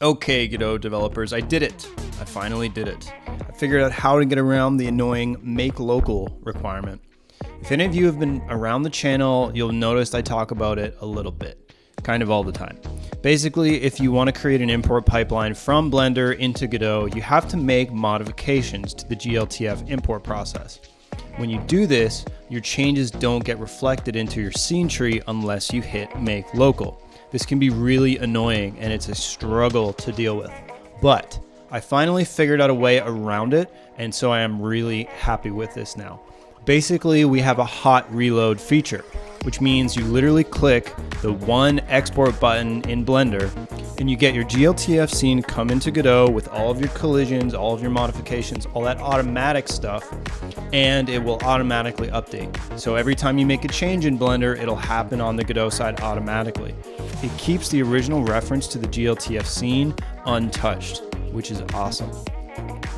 Okay, Godot developers, I did it. I finally did it. I figured out how to get around the annoying make local requirement. If any of you have been around the channel, you'll notice I talk about it a little bit, kind of all the time. Basically, if you want to create an import pipeline from Blender into Godot, you have to make modifications to the GLTF import process. When you do this, your changes don't get reflected into your scene tree unless you hit make local. This can be really annoying and it's a struggle to deal with, but I finally figured out a way around it, and so I am really happy with this now. Basically, we have a hot reload feature, which means you literally click the one export button in Blender and you get your GLTF scene come into Godot with all of your collisions, all of your modifications, all that automatic stuff, and it will automatically update. So every time you make a change in Blender, it'll happen on the Godot side automatically. It keeps the original reference to the GLTF scene untouched, which is awesome.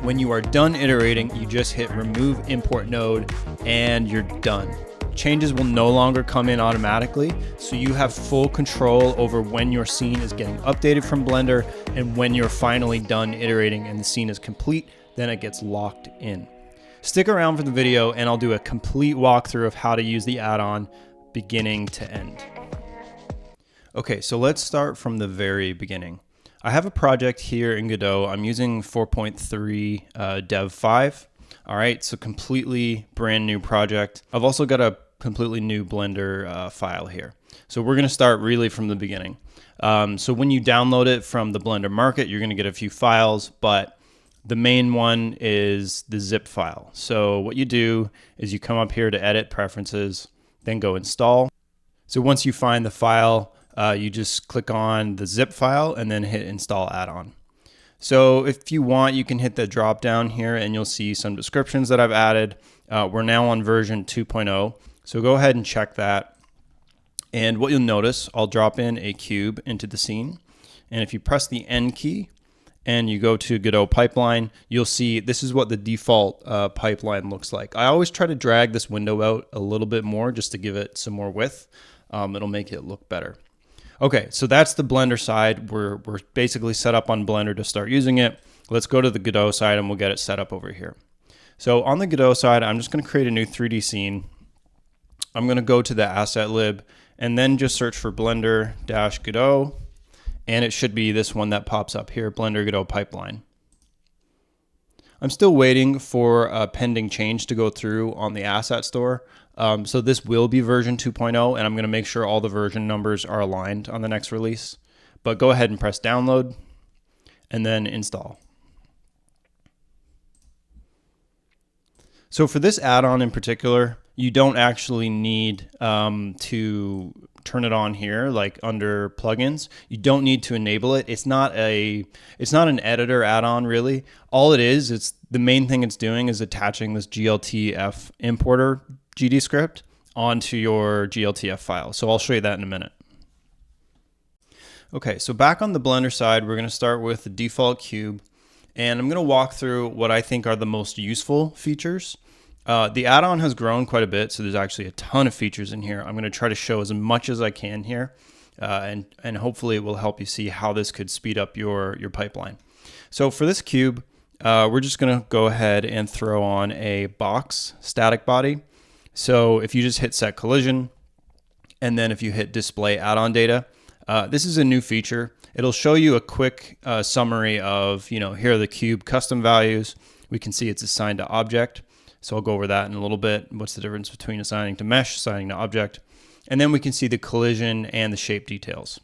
When you are done iterating, you just hit remove import node and you're done. Changes will no longer come in automatically, so you have full control over when your scene is getting updated from Blender, and when you're finally done iterating and the scene is complete, then it gets locked in. Stick around for the video and I'll do a complete walkthrough of how to use the add-on beginning to end. Okay, so let's start from the very beginning. I have a project here in Godot. I'm using 4.3 Dev 5. All right, so completely brand new project. I've also got a completely new Blender file here. So we're gonna start really from the beginning. So when you download it from the Blender-Market, you're gonna get a few files, but the main one is the zip file. So what you do is you come up here to edit preferences, then go install. So once you find the file, you just click on the zip file and then hit install add-on. So if you want, you can hit the drop down here and you'll see some descriptions that I've added. We're now on version 2.0, so go ahead and check that. And what you'll notice, I'll drop in a cube into the scene. And if you press the N key and you go to Godot Pipeline, you'll see this is what the default pipeline looks like. I always try to drag this window out a little bit more just to give it some more width. It'll make it look better. Okay, so that's the Blender side. We're basically set up on Blender to start using it. Let's go to the Godot side and we'll get it set up over here. So on the Godot side, I'm just gonna create a new 3D scene. I'm gonna go to the asset lib and then just search for Blender-Godot, and it should be this one that pops up here, Blender-Godot Pipeline. I'm still waiting for a pending change to go through on the asset store. So this will be version 2.0, and I'm going to make sure all the version numbers are aligned on the next release. But go ahead and press download and then install. So for this add-on in particular, you don't actually need to turn it on here, like under plugins. You don't need to enable it. It's not an editor add-on really. All it is, it's the main thing it's doing is attaching this GLTF importer GD script onto your GLTF file. So I'll show you that in a minute. Okay, so back on the Blender side, we're gonna start with the default cube, and I'm gonna walk through what I think are the most useful features. The add-on has grown quite a bit, so there's actually a ton of features in here. I'm gonna try to show as much as I can here, and hopefully it will help you see how this could speed up your pipeline. So for this cube, we're just gonna go ahead and throw on a box static body. So if you just hit set collision, and then if you hit display add-on data, this is a new feature. It'll show you a quick summary of, here are the cube custom values. We can see it's assigned to object. So I'll go over that in a little bit. What's the difference between assigning to mesh, assigning to object? And then we can see the collision and the shape details.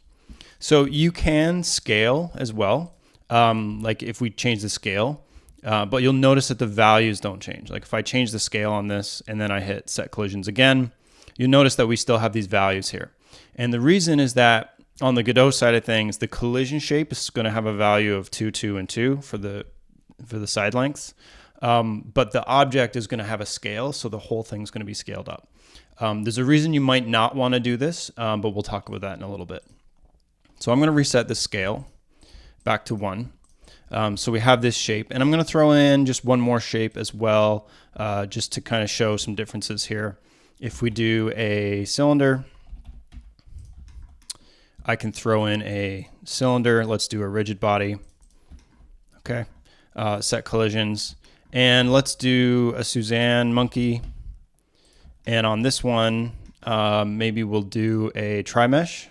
So you can scale as well, like if we change the scale, but you'll notice that the values don't change. Like if I change the scale on this and then I hit set collisions again, you'll notice that we still have these values here. And the reason is that on the Godot side of things, the collision shape is going to have a value of 2, 2, and 2 for the side lengths. But the object is going to have a scale, so the whole thing's going to be scaled up. There's a reason you might not want to do this, but we'll talk about that in a little bit. So I'm going to reset the scale back to 1. So we have this shape, and I'm going to throw in just one more shape as well, just to kind of show some differences here. If we do a cylinder, I can throw in a cylinder. Let's do a rigid body. Okay, set collisions. And let's do a Suzanne monkey. And on this one, maybe we'll do a tri-mesh.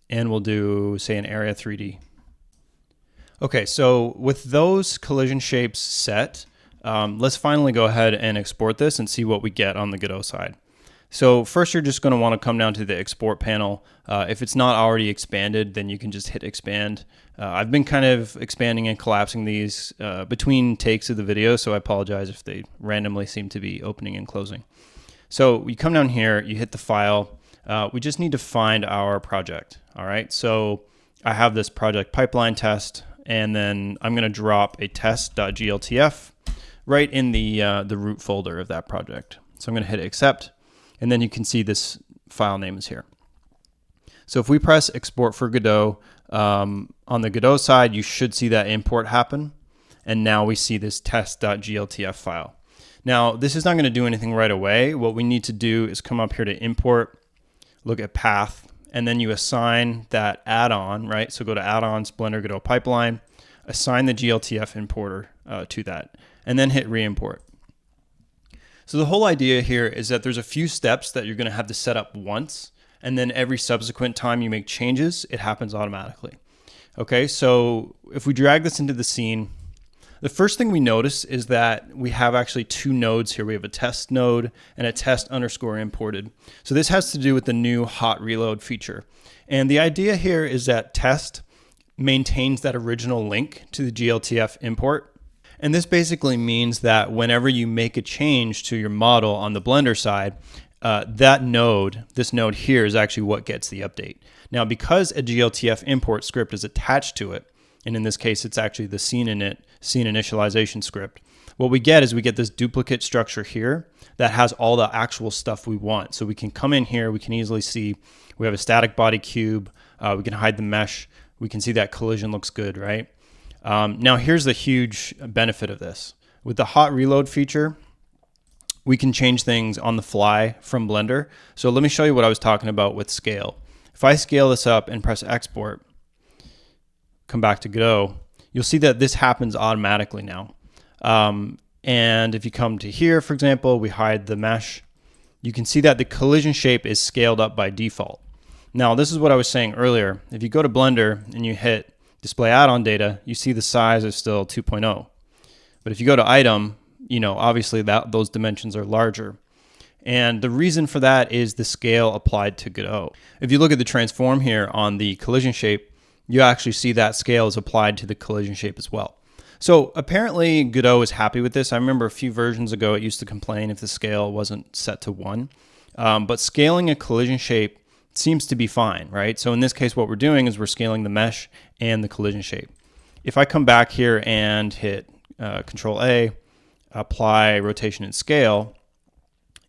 And we'll do, say, an area 3D. Okay, so with those collision shapes set, let's finally go ahead and export this and see what we get on the Godot side. So first you're just going to want to come down to the export panel. If it's not already expanded, then you can just hit expand. I've been kind of expanding and collapsing these between takes of the video, so I apologize if they randomly seem to be opening and closing. So you come down here, you hit the file. We just need to find our project. All right, so I have this project pipeline test, and then I'm going to drop a test.gltf right in the root folder of that project. So I'm going to hit accept, and then you can see this file name is here. So if we press export for Godot, on the Godot side, you should see that import happen. And now we see this test.gltf file. Now, this is not going to do anything right away. What we need to do is come up here to import, look at path, and then you assign that add-on, right? So go to add-ons, Blender-Godot Pipeline, assign the GLTF importer to that, and then hit re-import. So the whole idea here is that there's a few steps that you're going to have to set up once, and then every subsequent time you make changes, it happens automatically. Okay, so if we drag this into the scene, the first thing we notice is that we have actually two nodes here. We have a test node and a test underscore imported. So this has to do with the new hot reload feature. And the idea here is that test maintains that original link to the GLTF import. And this basically means that whenever you make a change to your model on the Blender side, that node, this node here, is actually what gets the update. Now, because a GLTF import script is attached to it, and in this case, it's actually the scene initialization script, what we get is we get this duplicate structure here that has all the actual stuff we want. So we can come in here, we can easily see we have a static body cube, we can hide the mesh, we can see that collision looks good, right? Now here's the huge benefit of this. With the hot reload feature, we can change things on the fly from Blender. So let me show you what I was talking about with scale. If I scale this up and press export, come back to Godot, you'll see that this happens automatically now. And if you come to here, for example, we hide the mesh, you can see that the collision shape is scaled up by default. Now, this is what I was saying earlier. If you go to Blender and you hit display add-on data, you see the size is still 2.0. But if you go to item, you know, obviously those dimensions are larger. And the reason for that is the scale applied to Godot. If you look at the transform here on the collision shape, you actually see that scale is applied to the collision shape as well. So apparently Godot is happy with this. I remember a few versions ago it used to complain if the scale wasn't set to 1. But scaling a collision shape seems to be fine, right? So in this case, what we're doing is we're scaling the mesh and the collision shape. If I come back here and hit Control A, apply rotation and scale,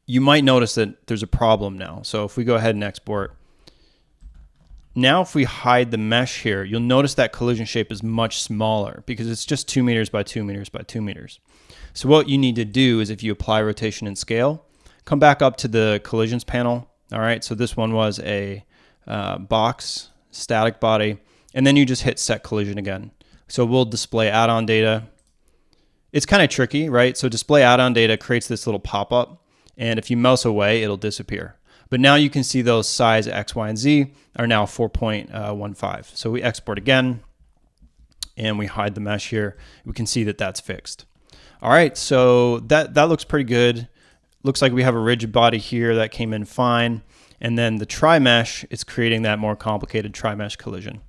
you might notice that there's a problem now. So if we go ahead and export, now if we hide the mesh here, you'll notice that collision shape is much smaller because it's just 2 meters by 2 meters by 2 meters. So what you need to do is if you apply rotation and scale, come back up to the collisions panel. All right, so this one was a box, static body, and then you just hit set collision again. So we'll display add-on data. It's kind of tricky, right? So display add-on data creates this little pop-up, and if you mouse away, it'll disappear. But now you can see those size X, Y, and Z are now 4.15. So we export again, and we hide the mesh here. We can see that that's fixed. All right, so that looks pretty good. Looks like we have a rigid body here that came in fine. And then the tri-mesh is creating that more complicated tri-mesh collision.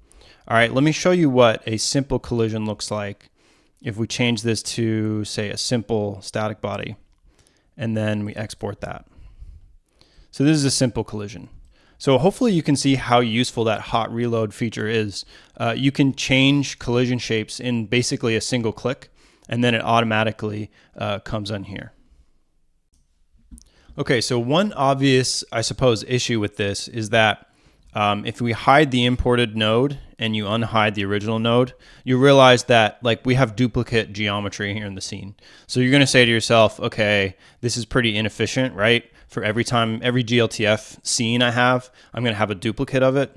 All right, let me show you what a simple collision looks like if we change this to, say, a simple static body, and then we export that. So this is a simple collision. So hopefully you can see how useful that hot reload feature is. You can change collision shapes in basically a single click, and then it automatically comes on here. Okay, so one obvious, I suppose, issue with this is that if we hide the imported node and you unhide the original node, you realize that like we have duplicate geometry here in the scene. So you're going to say to yourself, okay, this is pretty inefficient, right? For every GLTF scene I have, I'm going to have a duplicate of it.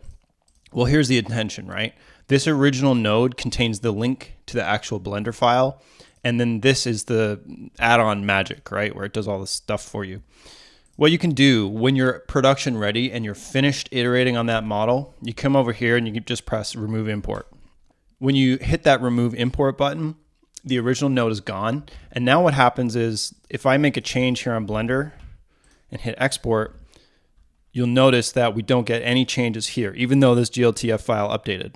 Well, here's the intention, right? This original node contains the link to the actual Blender file. And then this is the add-on magic, right? Where it does all this stuff for you. What you can do when you're production ready and you're finished iterating on that model, you come over here and you can just press remove import. When you hit that remove import button, the original node is gone. And now what happens is if I make a change here on Blender and hit export, you'll notice that we don't get any changes here, even though this GLTF file updated.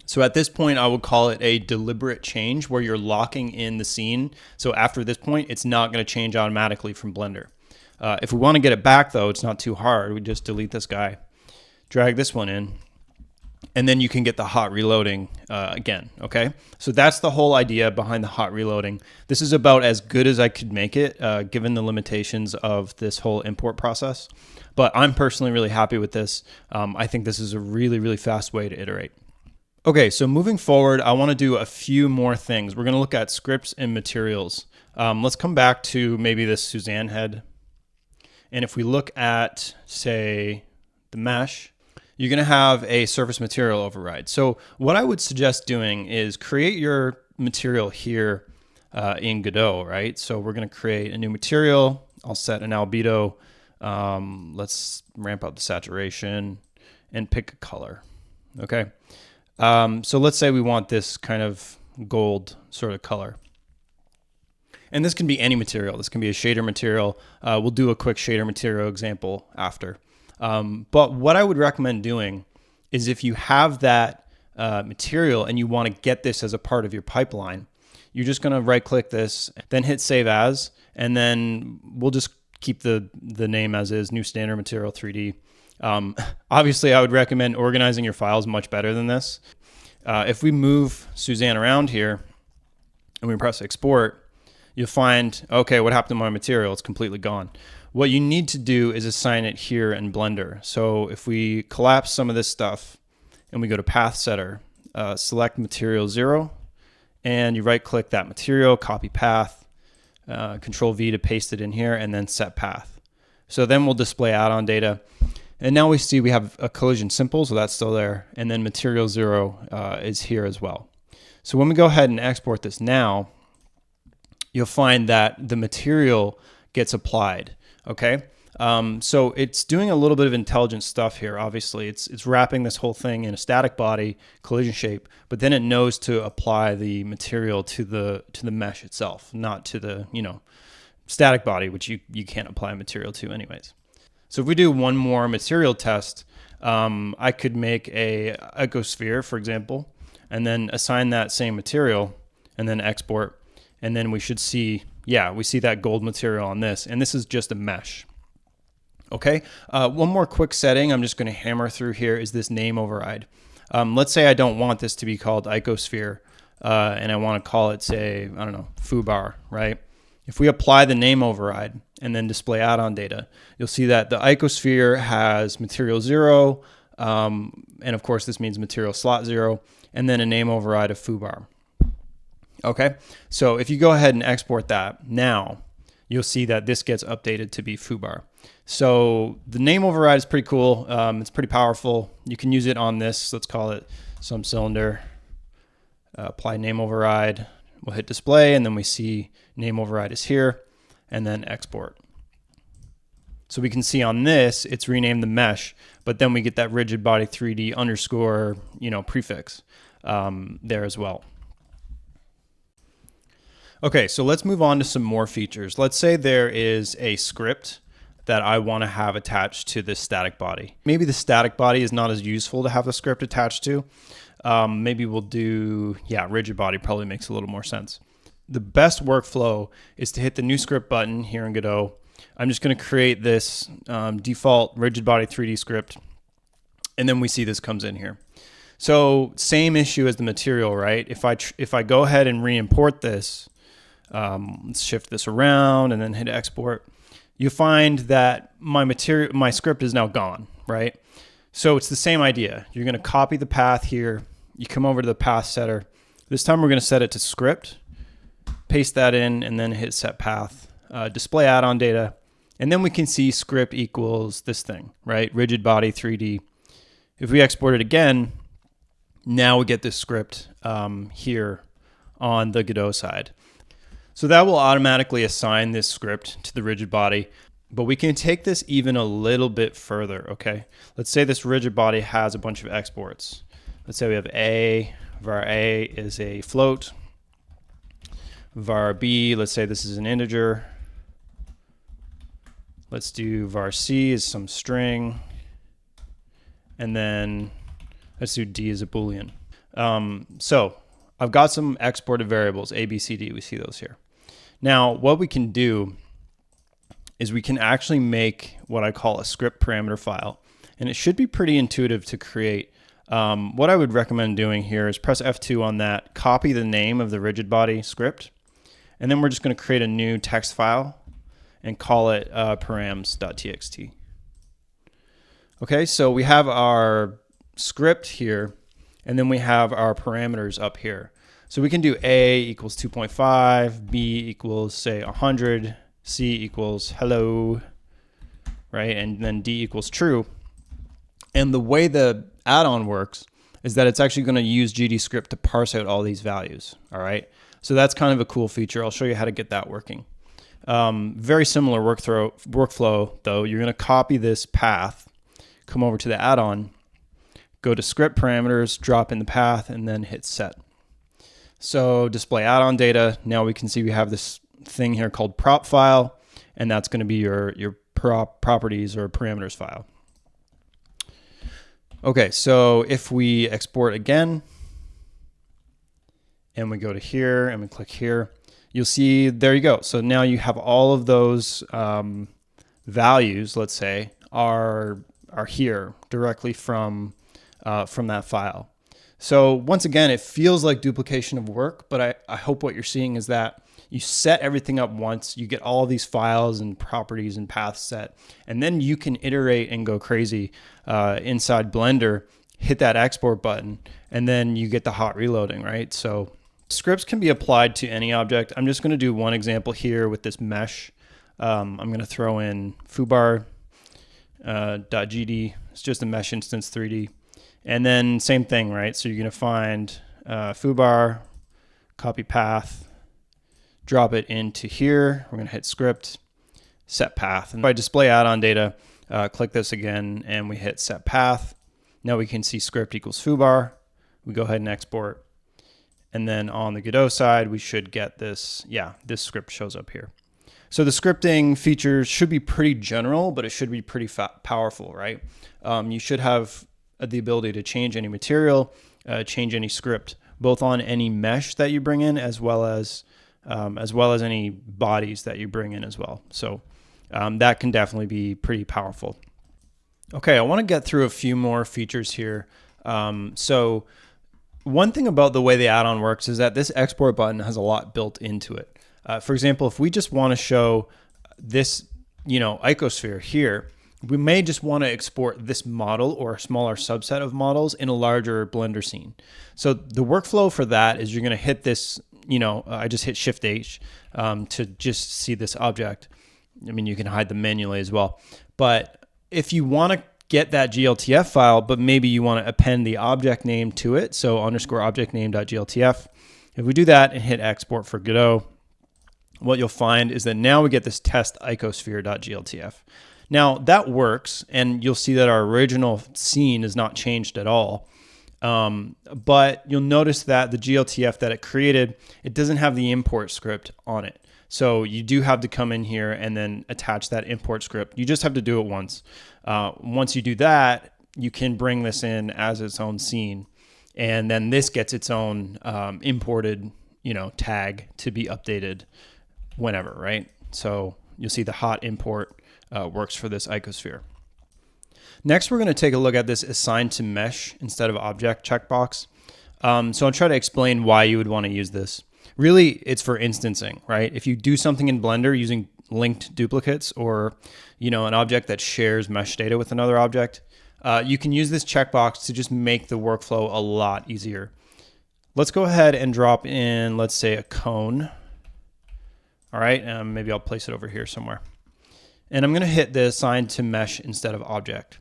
So at this point, I would call it a deliberate change where you're locking in the scene. So after this point, it's not going to change automatically from Blender. If we want to get it back, though, it's not too hard. We just delete this guy, drag this one in, and then you can get the hot reloading again, okay? So that's the whole idea behind the hot reloading. This is about as good as I could make it, given the limitations of this whole import process. But I'm personally really happy with this. I think this is a really, really fast way to iterate. Okay, so moving forward, I want to do a few more things. We're going to look at scripts and materials. Let's come back to maybe this Suzanne head. And if we look at, say, the mesh, you're going to have a surface material override. So what I would suggest doing is create your material here in Godot, right? So we're going to create a new material. I'll set an albedo. Let's ramp up the saturation and pick a color. Okay. So let's say we want this kind of gold sort of color. And this can be any material. This can be a shader material. We'll do a quick shader material example after. But what I would recommend doing is if you have that material and you want to get this as a part of your pipeline, you're just going to right click this, then hit save as, and then we'll just keep the name as is, new standard material 3D. Obviously, I would recommend organizing your files much better than this. If we move Suzanne around here and we press export, you'll find, okay, what happened to my material? It's completely gone. What you need to do is assign it here in Blender. So if we collapse some of this stuff and we go to path setter, select material 0, and you right click that material, copy path, control V to paste it in here, and then set path. So then we'll display add-on data. And now we see we have a collision simple, so that's still there. And then material 0 is here as well. So when we go ahead and export this now, you'll find that the material gets applied, okay? So it's doing a little bit of intelligent stuff here, obviously. It's wrapping this whole thing in a static body, collision shape, but then it knows to apply the material to the mesh itself, not to the, static body, which you can't apply material to anyways. So if we do one more material test, I could make a icosphere, for example, and then assign that same material and then export. And then we should see, we see that gold material on this. And this is just a mesh. Okay, one more quick setting I'm just going to hammer through here is this name override. Let's say I don't want this to be called icosphere, and I want to call it, say, I don't know, foobar, right? If we apply the name override and then display add-on data, you'll see that the icosphere has material 0, and of course this means material slot 0, and then a name override of foobar. Okay, so if you go ahead and export that now, you'll see that this gets updated to be foobar. So the name override is pretty cool. It's pretty powerful. You can use it on this. Let's call it some cylinder. Apply name override. We'll hit display, and then we see name override is here, and then export. So we can see on this, it's renamed the mesh, but then we get that rigid body 3D underscore, prefix there as well. Okay, so let's move on to some more features. Let's say there is a script that I want to have attached to this static body. Maybe the static body is not as useful to have the script attached to. Maybe we'll do, rigid body probably makes a little more sense. The best workflow is to hit the new script button here in Godot. I'm just going to create this default rigid body 3D script, and then we see this comes in here. So same issue as the material, right? If I go ahead and re-import this, let's shift this around and then hit export, you find that my script is now gone, right? So it's the same idea. You're going to copy the path here. You come over to the path setter. This time we're going to set it to script, paste that in, and then hit set path, display add-on data. And then we can see script equals this thing, right? Rigid body 3D. If we export it again, now we get this script here on the Godot side. So that will automatically assign this script to the rigid body, but we can take this even a little bit further, okay? Let's say this rigid body has a bunch of exports. Let's say we have A, var A is a float, var B, let's say this is an integer. Let's do var C is some string, and then let's do D as a Boolean. So I've got some exported variables, A, B, C, D, we see those here. Now, what we can do is we can actually make what I call a script parameter file, and it should be pretty intuitive to create. What I would recommend doing here is press F2 on that, copy the name of the rigid body script, and then we're just going to create a new text file and call it params.txt. Okay, so we have our script here, and then we have our parameters up here. So we can do A equals 2.5, B equals, say, 100, C equals hello, right? And then D equals true. And the way the add-on works is that it's actually going to use GDScript to parse out all these values, all right? So that's kind of a cool feature. I'll show you how to get that working. Very similar workflow, though. You're going to copy this path, come over to the add-on, go to script parameters, drop in the path, and then hit set. So display add-on data. Now we can see we have this thing here called prop file, and that's going to be your properties or parameters file. Okay, so if we export again, and we go to here, and we click here, you'll see, there you go. So now you have all of those values, let's say, are here directly from that file. So once again, it feels like duplication of work, but I hope what you're seeing is that you set everything up once, you get all these files and properties and paths set, and then you can iterate and go crazy inside Blender, hit that export button, and then you get the hot reloading, right? So scripts can be applied to any object. I'm just going to do one example here with this mesh. I'm going to throw in foobar .gd. It's just a mesh instance 3D. And then same thing, right? So you're going to find foobar, copy path, drop it into here. We're going to hit script, set path. And by display add-on data, click this again, and we hit set path. Now we can see script equals foobar. We go ahead and export. And then on the Godot side, we should get this. Yeah, this script shows up here. So the scripting features should be pretty general, but it should be pretty powerful, right? You should have the ability to change any material, change any script, both on any mesh that you bring in, as well as any bodies that you bring in as well. So that can definitely be pretty powerful. Okay, I want to get through a few more features here. So one thing about the way the add-on works is that this export button has a lot built into it. For example, if we just want to show this, icosphere here, we may just want to export this model or a smaller subset of models in a larger Blender scene. So the workflow for that is you're going to hit this, I just hit Shift H to just see this object. I mean, you can hide them manually as well. But if you want to get that GLTF file, but maybe you want to append the object name to it, so _object_name.gltf. If we do that and hit export for Godot, what you'll find is that now we get this test icosphere.gltf. Now that works, and you'll see that our original scene is not changed at all. But you'll notice that the GLTF that it created, it doesn't have the import script on it. So you do have to come in here and then attach that import script. You just have to do it once. Once you do that, you can bring this in as its own scene. And then this gets its own imported, tag to be updated whenever, right? So you'll see the hot import works for this icosphere. Next, we're going to take a look at this assign to mesh instead of object checkbox. So I'll try to explain why you would want to use this. Really, it's for instancing, right? If you do something in Blender using linked duplicates or, an object that shares mesh data with another object, you can use this checkbox to just make the workflow a lot easier. Let's go ahead and drop in, let's say, a cone. All right, maybe I'll place it over here somewhere. And I'm going to hit the assign to mesh instead of object.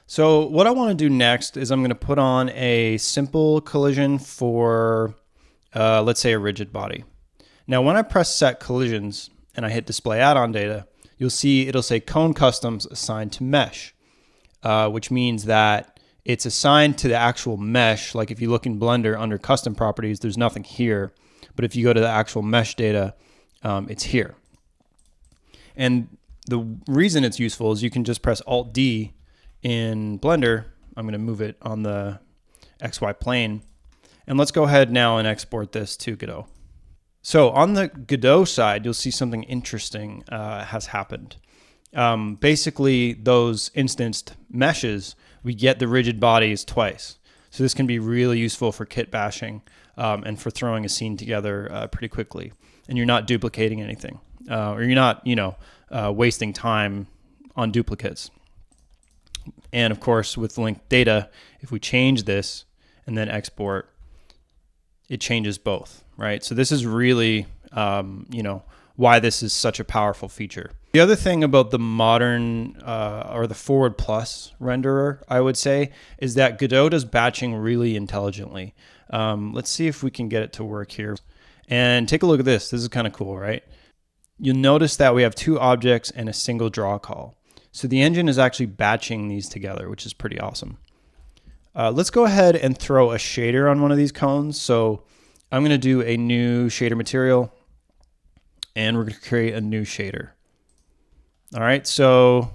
So what I want to do next is I'm going to put on a simple collision for, let's say, a rigid body. Now, when I press set collisions and I hit display add-on data, you'll see it'll say cone customs assigned to mesh, which means that it's assigned to the actual mesh. Like if you look in Blender under custom properties, there's nothing here. But if you go to the actual mesh data, it's here. And the reason it's useful is you can just press Alt-D in Blender. I'm going to move it on the XY plane. And let's go ahead now and export this to Godot. So on the Godot side, you'll see something interesting has happened. Basically, those instanced meshes, we get the rigid bodies twice. So this can be really useful for kit bashing and for throwing a scene together pretty quickly. And you're not duplicating anything, or you're not, wasting time on duplicates. And of course, with linked data, if we change this and then export, it changes both, right? So this is really, why this is such a powerful feature. The other thing about the modern or the forward plus renderer, I would say, is that Godot does batching really intelligently. Let's see if we can get it to work here. And take a look at this. This is kind of cool, right? You'll notice that we have two objects and a single draw call. So the engine is actually batching these together, which is pretty awesome. Let's go ahead and throw a shader on one of these cones. So I'm going to do a new shader material, and we're going to create a new shader. All right, so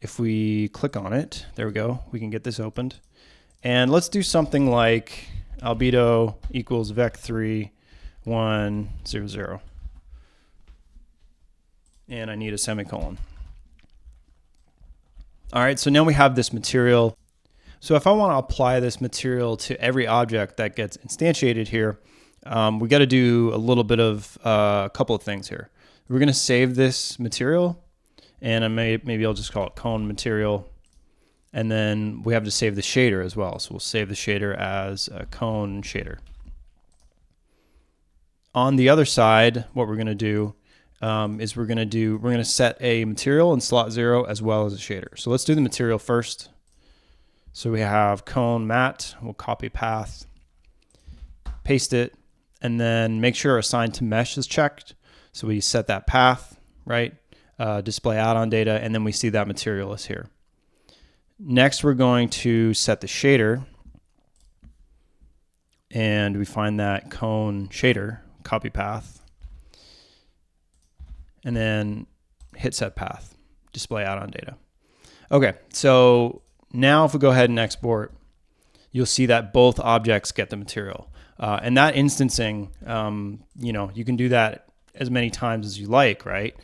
if we click on it, there we go. We can get this opened. And let's do something like albedo equals vec3 1 0 0. And I need a semicolon. All right, so now we have this material. So if I want to apply this material to every object that gets instantiated here, we got to do a little bit of a couple of things here. We're going to save this material, and maybe I'll just call it cone material. And then we have to save the shader as well. So we'll save the shader as a cone shader. On the other side, what we're going to do is we're going to set a material in slot 0 as well as a shader. So let's do the material first. So we have cone matte. We'll copy path, paste it, and then make sure assign to mesh is checked. So we set that path, right? Display add-on data, and then we see that material is here. Next, we're going to set the shader, and we find that cone shader, copy path, and then hit set path, display add-on data. Okay, so now if we go ahead and export, you'll see that both objects get the material. And that instancing, you can do that as many times as you like, right?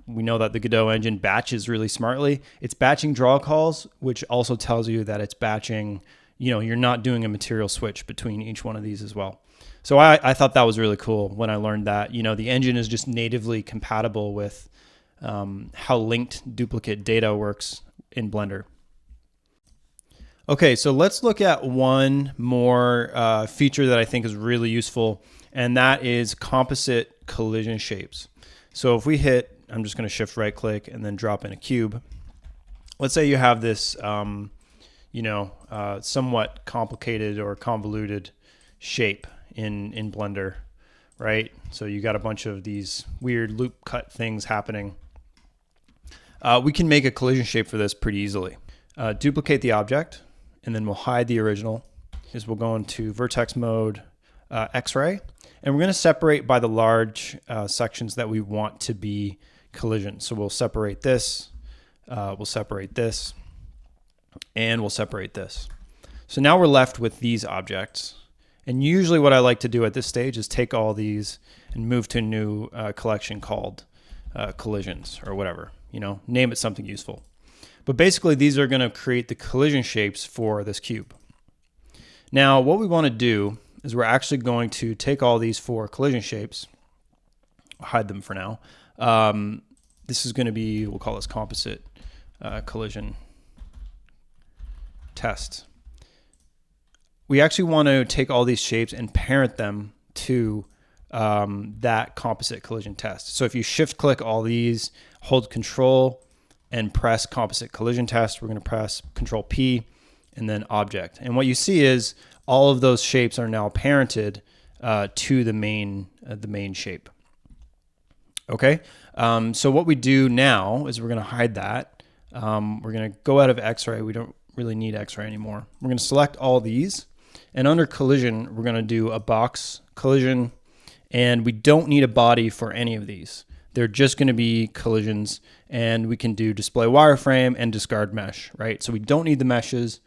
We know that the Godot engine batches really smartly. It's batching draw calls, which also tells you that it's batching, you're not doing a material switch between each one of these as well. So I thought that was really cool when I learned that, the engine is just natively compatible with how linked duplicate data works in Blender. Okay, so let's look at one more feature that I think is really useful, and that is composite collision shapes. So if we hit, I'm just going to shift right click and then drop in a cube. Let's say you have this, somewhat complicated or convoluted shape in Blender, right? So you got a bunch of these weird loop cut things happening. We can make a collision shape for this pretty easily. Duplicate the object, and then we'll hide the original. We'll go into vertex mode, X-ray, and we're going to separate by the large sections that we want to be collision. So we'll separate this, and we'll separate this. So now we're left with these objects. And usually what I like to do at this stage is take all these and move to a new collection called collisions or whatever, name it something useful. But basically these are going to create the collision shapes for this cube. Now what we want to do is we're actually going to take all these 4 collision shapes, hide them for now. This is going to be, we'll call this composite collision test. We actually want to take all these shapes and parent them to that composite collision test. So if you shift click all these, hold control, and press composite collision test. We're going to press Control P and then object. And what you see is all of those shapes are now parented to the main shape. Okay, so what we do now is we're going to hide that. We're going to go out of X-ray. We don't really need X-ray anymore. We're going to select all these, and under collision, we're going to do a box collision, and we don't need a body for any of these. They're just going to be collisions, and we can do display wireframe and discard mesh, right? So we don't need the meshes.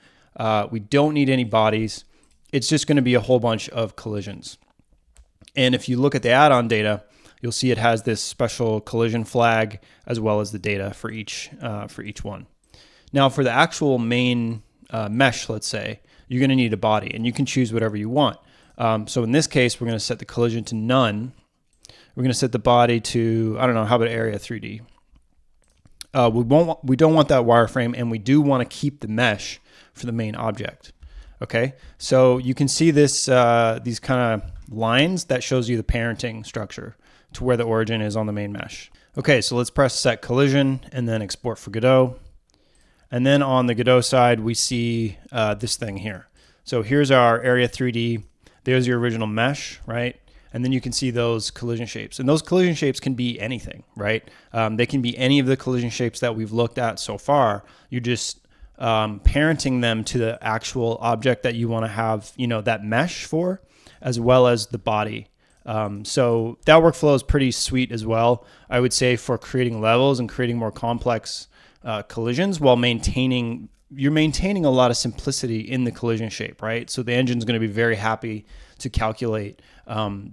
We don't need any bodies. It's just going to be a whole bunch of collisions. And if you look at the add-on data, you'll see it has this special collision flag as well as the data for each one. Now for the actual main mesh, let's say, you're going to need a body, and you can choose whatever you want. So in this case, we're going to set the collision to none. We're going to set the body to, I don't know, how about area 3D? We don't want that wireframe, and we do want to keep the mesh for the main object. Okay, so you can see this these kind of lines that shows you the parenting structure to where the origin is on the main mesh. Okay, so let's press set collision and then export for Godot. And then on the Godot side, we see this thing here. So here's our area 3D. There's your original mesh, right? And then you can see those collision shapes. And those collision shapes can be anything, right? They can be any of the collision shapes that we've looked at so far. You're just parenting them to the actual object that you want to have, that mesh for, as well as the body. So that workflow is pretty sweet as well, I would say, for creating levels and creating more complex collisions while you're maintaining a lot of simplicity in the collision shape, right? So the engine's going to be very happy to calculate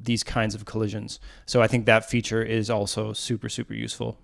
these kinds of collisions. So I think that feature is also super, super useful.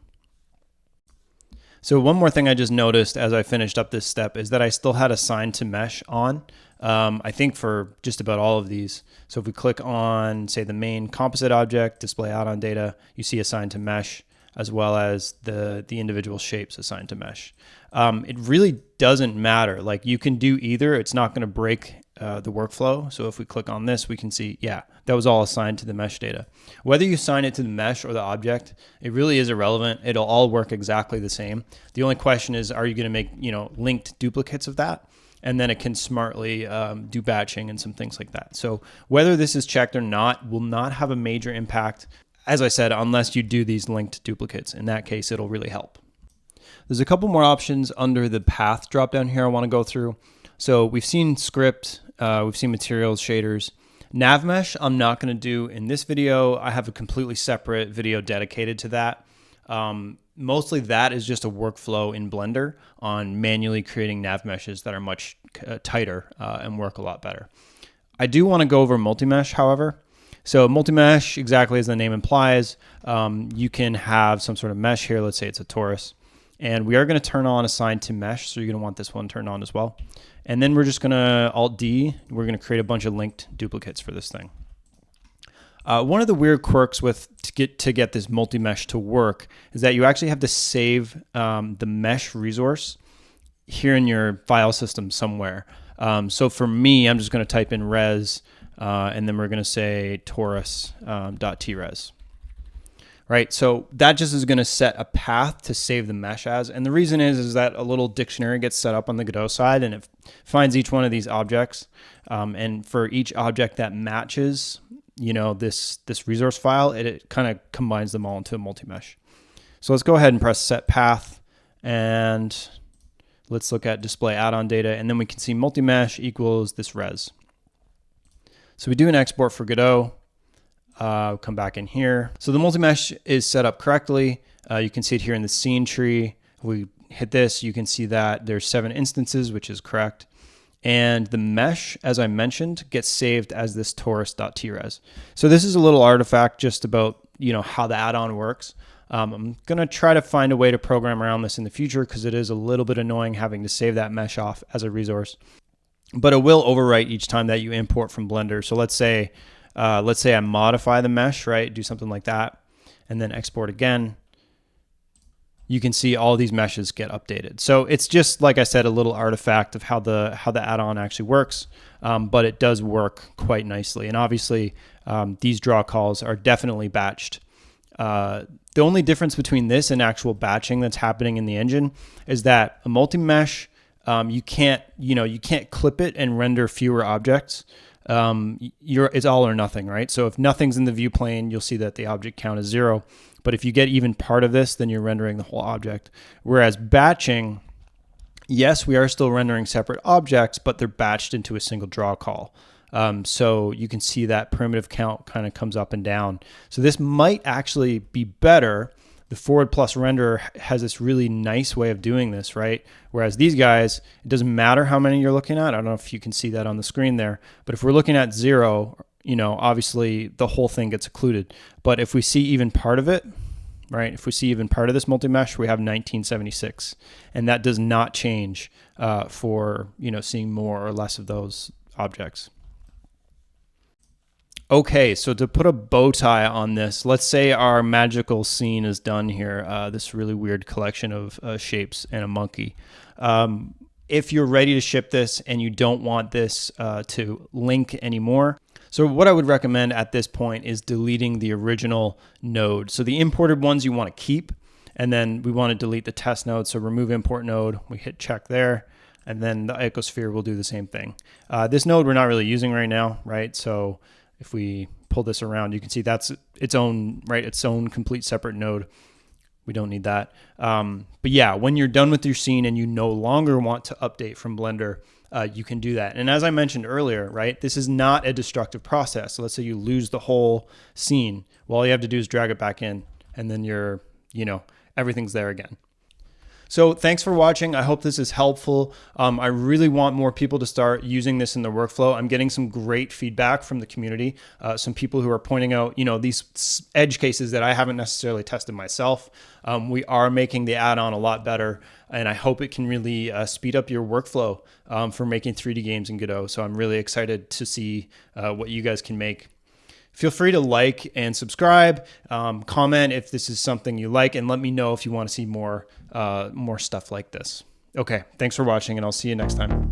So one more thing I just noticed as I finished up this step is that I still had assign to mesh on, I think for just about all of these. So if we click on, say, the main composite object, display add-on data, you see assign to mesh, as well as the individual shapes assigned to mesh. It really doesn't matter. Like, you can do either. It's not going to break the workflow. So if we click on this, we can see, yeah, that was all assigned to the mesh data. Whether you assign it to the mesh or the object, it really is irrelevant. It'll all work exactly the same. The only question is, are you going to make, linked duplicates of that? And then it can smartly do batching and some things like that. So whether this is checked or not will not have a major impact, as I said, unless you do these linked duplicates. In that case, it'll really help. There's a couple more options under the path dropdown here I want to go through. So we've seen script, we've seen materials, shaders. Nav mesh, I'm not going to do in this video. I have a completely separate video dedicated to that. Mostly that is just a workflow in Blender on manually creating nav meshes that are much tighter and work a lot better. I do want to go over Multimesh, however. So Multimesh, exactly as the name implies, you can have some sort of mesh here. Let's say it's a torus. And we are going to turn on assign to mesh. So you're going to want this one turned on as well. And then we're just going to Alt-D. We're going to create a bunch of linked duplicates for this thing. One of the weird quirks to get this multi-mesh to work is that you actually have to save the mesh resource here in your file system somewhere. So for me, I'm just going to type in res, and then we're going to say torus.tres. Right, so that just is going to set a path to save the mesh as, and the reason is that a little dictionary gets set up on the Godot side, and it finds each one of these objects, and for each object that matches, this resource file, it kind of combines them all into a multi-mesh. So let's go ahead and press set path, and let's look at display add-on data, and then we can see multi-mesh equals this res. So we do an export for Godot. Come back in here. So the multi-mesh is set up correctly. You can see it here in the scene tree. If we hit this, you can see that there's 7 instances, which is correct. And the mesh, as I mentioned, gets saved as this torus.tres. So this is a little artifact just about, how the add-on works. I'm going to try to find a way to program around this in the future because it is a little bit annoying having to save that mesh off as a resource. But it will overwrite each time that you import from Blender. So let's say I modify the mesh, right? Do something like that, and then export again. You can see all these meshes get updated. So it's just, like I said, a little artifact of how the add-on actually works, but it does work quite nicely. And obviously, these draw calls are definitely batched The only difference between this and actual batching that's happening in the engine is that a multi-mesh, you can't clip it and render fewer objects. It's all or nothing, right? So if nothing's in the view plane, you'll see that the object count is 0. But if you get even part of this, then you're rendering the whole object. Whereas batching, yes, we are still rendering separate objects, but they're batched into a single draw call. So you can see that primitive count kind of comes up and down. So this might actually be better. The forward plus renderer has this really nice way of doing this, right? Whereas these guys, it doesn't matter how many you're looking at. I don't know if you can see that on the screen there, but if we're looking at 0, obviously the whole thing gets occluded. But if we see even part of it, right? If we see even part of this multi-mesh, we have 1976, and that does not change for seeing more or less of those objects. Okay, so to put a bow tie on this, let's say our magical scene is done here, this really weird collection of shapes and a monkey. If you're ready to ship this and you don't want this to link anymore, so what I would recommend at this point is deleting the original node. So the imported ones you want to keep, and then we want to delete the test node. So remove import node, we hit check there, and then the icosphere will do the same thing. This node we're not really using right now, right? So if we pull this around, you can see that's its own, right? Its own complete separate node. We don't need that. But yeah, when you're done with your scene and you no longer want to update from Blender, you can do that. And as I mentioned earlier, right, this is not a destructive process. So let's say you lose the whole scene. Well, all you have to do is drag it back in, and then everything's there again. So thanks for watching. I hope this is helpful. I really want more people to start using this in their workflow. I'm getting some great feedback from the community. Some people who are pointing out, these edge cases that I haven't necessarily tested myself. We are making the add-on a lot better, and I hope it can really speed up your workflow for making 3D games in Godot. So I'm really excited to see what you guys can make. Feel free to like and subscribe, comment if this is something you like, and let me know if you want to see more stuff like this. Okay, thanks for watching, and I'll see you next time.